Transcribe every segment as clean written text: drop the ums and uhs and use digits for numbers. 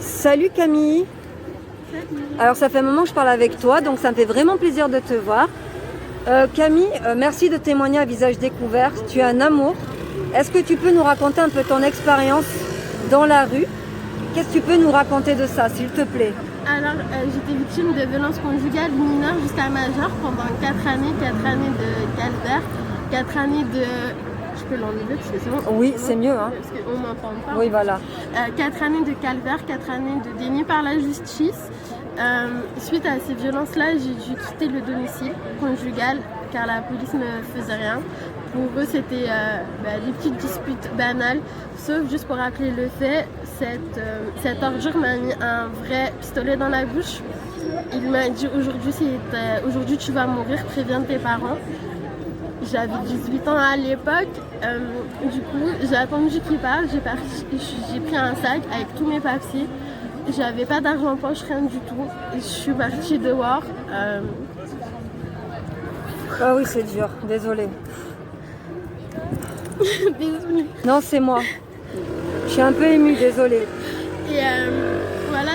Salut Camille. Alors ça fait un moment que je parle avec toi, donc ça me fait vraiment plaisir de te voir. Camille, merci de témoigner à visage découvert. Tu es un amour. Est-ce que tu peux nous raconter un peu ton expérience dans la rue? Qu'est-ce que tu peux nous raconter de ça, s'il te plaît? Alors, j'étais victime de violences conjugales mineures jusqu'à majeure pendant 4 années, 4 années de calvaire, 4 années de... Je peux l'enlever parce que c'est bon. Oui, c'est mieux, hein. Parce qu'on m'entend pas. Oui, voilà. 4 années de calvaire, 4 années de déni par la justice. Suite à ces violences-là, j'ai dû quitter le domicile conjugal car la police ne faisait rien. Pour eux, c'était des petites disputes banales. Sauf, juste pour rappeler le fait, cette ordure m'a mis un vrai pistolet dans la bouche. Il m'a dit aujourd'hui tu vas mourir, préviens tes parents. J'avais 18 ans à l'époque, du coup j'ai attendu qu'il parte, j'ai pris un sac avec tous mes papiers. J'avais pas d'argent en poche, rien du tout. Je suis partie dehors. Ah oui, c'est dur, désolée. Désolée. Non, c'est moi. Je suis un peu émue, désolée. Et voilà.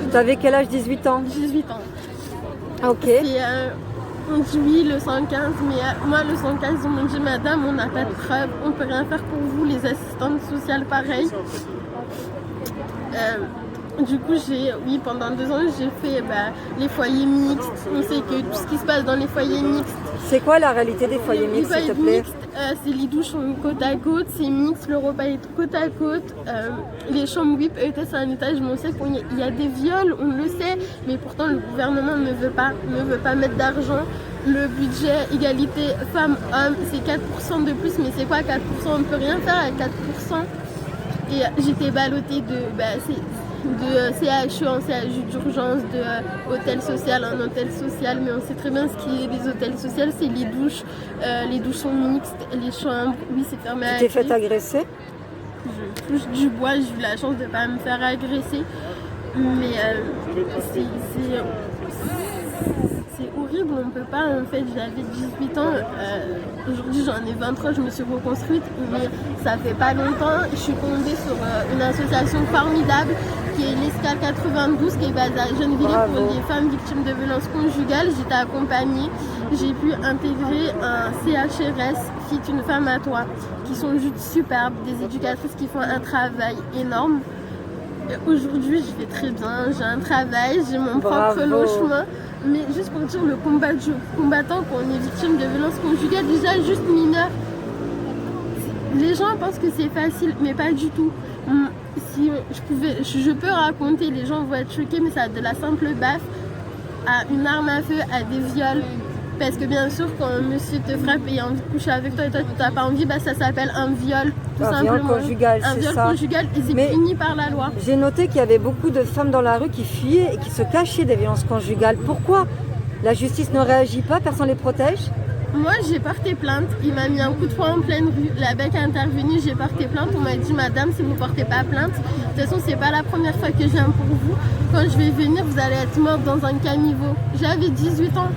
Tu avais quel âge? 18 ans? 18 ans. Ok. Et on dit oui, le 115, mais moi le 115, ils m'ont dit madame, on n'a pas de preuves, on peut rien faire pour vous, les assistantes sociales pareil. Du coup, pendant 2 ans, j'ai fait les foyers mixtes. On sait que tout ce qui se passe dans les foyers mixtes. C'est quoi la réalité des foyers mixtes, s'il te plaît? C'est les douches sont côte à côte, c'est mixte, le repas est côte à côte. Les chambres WIP étaient à un étage, mais on sait qu'il y a des viols, on le sait, mais pourtant le gouvernement ne veut pas mettre d'argent. Le budget égalité femmes-hommes, c'est 4% de plus, mais c'est quoi 4%? On ne peut rien faire avec 4%. Et j'étais ballottée de CHU en CHU d'urgence, de hôtel social en hôtel social, mais on sait très bien ce qui est des hôtels sociaux, c'est les douches sont mixtes, les chambres, oui c'est fermé à clé. Tu t'es fait agresser? Je touche du bois, j'ai eu la chance de ne pas me faire agresser, mais c'est horrible, on peut pas, en fait j'avais 18 ans, aujourd'hui j'en ai 23, je me suis reconstruite, mais ça fait pas longtemps, je suis tombée sur une association formidable qui est l'ESCAL 92, qui est basée à Gennevilliers pour les femmes victimes de violences conjugales. J'étais accompagnée, j'ai pu intégrer un CHRS, Fit une femme à toi, qui sont juste superbes, des éducatrices qui font un travail énorme. Aujourd'hui, je vais très bien, j'ai un travail, j'ai mon propre logement. Mais juste pour dire, le combat du combattant quand on est victime de violences conjugales, déjà juste mineur, les gens pensent que c'est facile, mais pas du tout. Si je peux raconter, les gens vont être choqués, mais ça a de la simple baffe à une arme à feu, à des viols. Parce que bien sûr, quand un monsieur te frappe et a envie de coucher avec toi et toi tu n'as pas envie, ça s'appelle un viol, tout simplement. Viol conjugal, un viol conjugal et c'est puni par la loi. J'ai noté qu'il y avait beaucoup de femmes dans la rue qui fuyaient et qui se cachaient des violences conjugales. Pourquoi la justice ne réagit pas? Personne ne les protège? Moi, j'ai porté plainte. Il m'a mis un coup de poing en pleine rue. La BEC a intervenu, j'ai porté plainte. On m'a dit, madame, si vous ne portez pas plainte, de toute façon, c'est pas la première fois que je viens pour vous. Quand je vais venir, vous allez être morte dans un caniveau. J'avais 18 ans.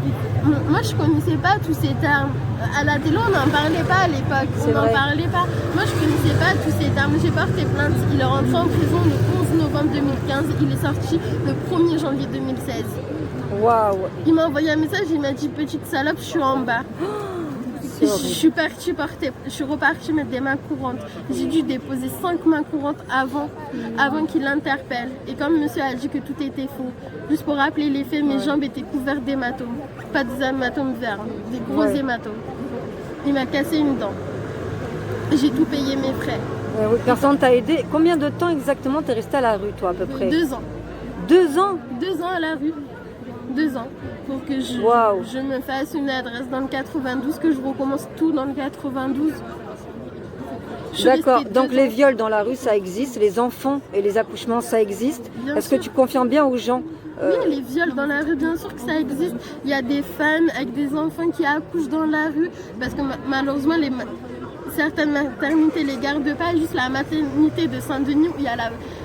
Moi, je connaissais pas tous ces termes. À la télé, on n'en parlait pas à l'époque. On n'en parlait pas. Moi, je connaissais pas tous ces termes. J'ai porté plainte. Il est rentré en prison le 11 novembre 2015. Il est sorti le 1er janvier 2016. Waouh! Il m'a envoyé un message, il m'a dit petite salope, je suis en bas. Je suis repartie mettre des mains courantes. J'ai dû déposer 5 mains courantes avant qu'il l'interpelle. Et comme monsieur a dit que tout était faux, juste pour rappeler les faits, mes jambes étaient couvertes d'hématomes. Pas des hématomes verts, des gros hématomes. Il m'a cassé une dent. J'ai tout payé mes frais. Personne t'a aidé. Combien de temps exactement t'es restée à la rue, toi, à peu près? 2 ans. 2 ans? 2 ans à la rue. 2 ans pour que je me fasse une adresse dans le 92, que je recommence tout dans le 92. D'accord, donc les viols dans la rue ça existe, les enfants et les accouchements ça existe. Est-ce que tu confirmes bien aux gens? Oui, les viols dans la rue, bien sûr que ça existe. Il y a des femmes avec des enfants qui accouchent dans la rue parce que malheureusement certaines maternités les gardent pas, juste la maternité de Saint-Denis où il y a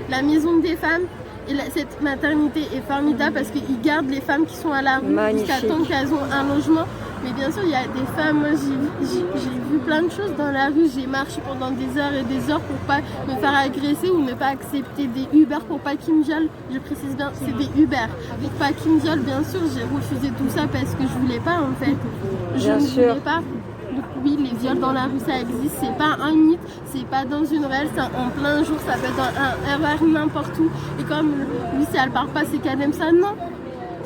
la maison des femmes. Et cette maternité est formidable parce qu'ils gardent les femmes qui sont à la rue jusqu'à temps qu'elles ont un logement. Mais bien sûr, il y a des femmes, moi j'ai vu plein de choses dans la rue, j'ai marché pendant des heures et des heures pour pas me faire agresser ou ne pas accepter des Uber pour pas qu'ils me violent. Je précise bien, c'est des Uber. Pour pas qu'ils me violent, bien sûr, j'ai refusé tout ça parce que je voulais pas en fait. Je ne voulais pas. Donc oui, les viols dans la rue, ça existe, c'est pas un mythe, c'est pas dans une ruelle, c'est en plein jour, ça peut être dans un RER n'importe où. Et comme lui, si elle parle pas, c'est qu'elle aime ça, non.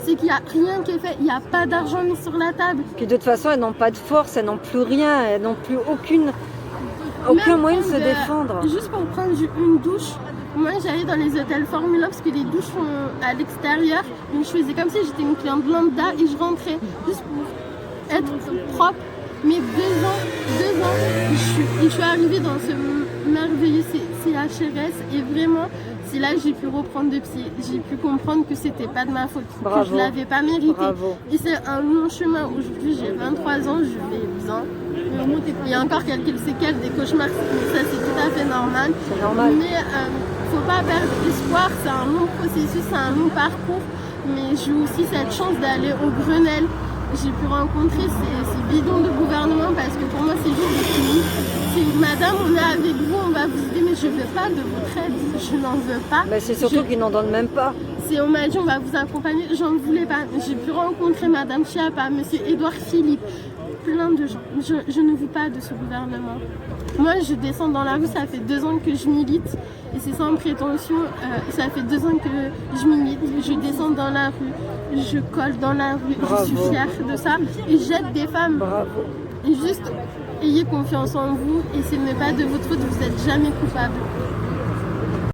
C'est qu'il n'y a rien qui est fait, il n'y a pas d'argent mis sur la table. Puis de toute façon, elles n'ont pas de force, elles n'ont plus rien, elles n'ont plus aucun moyen de se défendre. Juste pour prendre une douche, moi j'allais dans les hôtels Formula parce que les douches sont à l'extérieur. Donc je faisais comme si j'étais une cliente lambda et je rentrais juste pour être propre. Mais 2 ans, je suis arrivée dans ce merveilleux CHRS et vraiment, c'est là que j'ai pu reprendre de pied. J'ai pu comprendre que c'était pas de ma faute, Bravo. que je l'avais pas mérité. Bravo. Et c'est un long chemin. Aujourd'hui, j'ai 23 ans, je vais bien. Il y a encore quelques séquelles, des cauchemars, mais ça c'est tout à fait normal. C'est normal. Mais faut pas perdre espoir, c'est un long processus, c'est un long parcours. Mais j'ai aussi cette chance d'aller au Grenelle. J'ai pu rencontrer ces bidons de gouvernement parce que pour moi c'est juste des cliniques. C'est madame, on est avec vous, on va vous aider, mais je ne veux pas de votre aide, je n'en veux pas. Mais c'est surtout qu'ils n'en donnent même pas. On m'a dit on va vous accompagner, j'en voulais pas. J'ai pu rencontrer madame Chiappa, monsieur Édouard Philippe, plein de gens. Je ne veux pas de ce gouvernement. Moi je descends dans la rue, ça fait 2 ans que je milite. Et c'est sans prétention, ça fait 2 ans que je milite, je descends dans la rue, je colle dans la rue, Bravo. je suis fière de ça et j'aide des femmes. Bravo. Et juste, ayez confiance en vous et ce n'est pas de votre faute, vous n'êtes jamais coupable.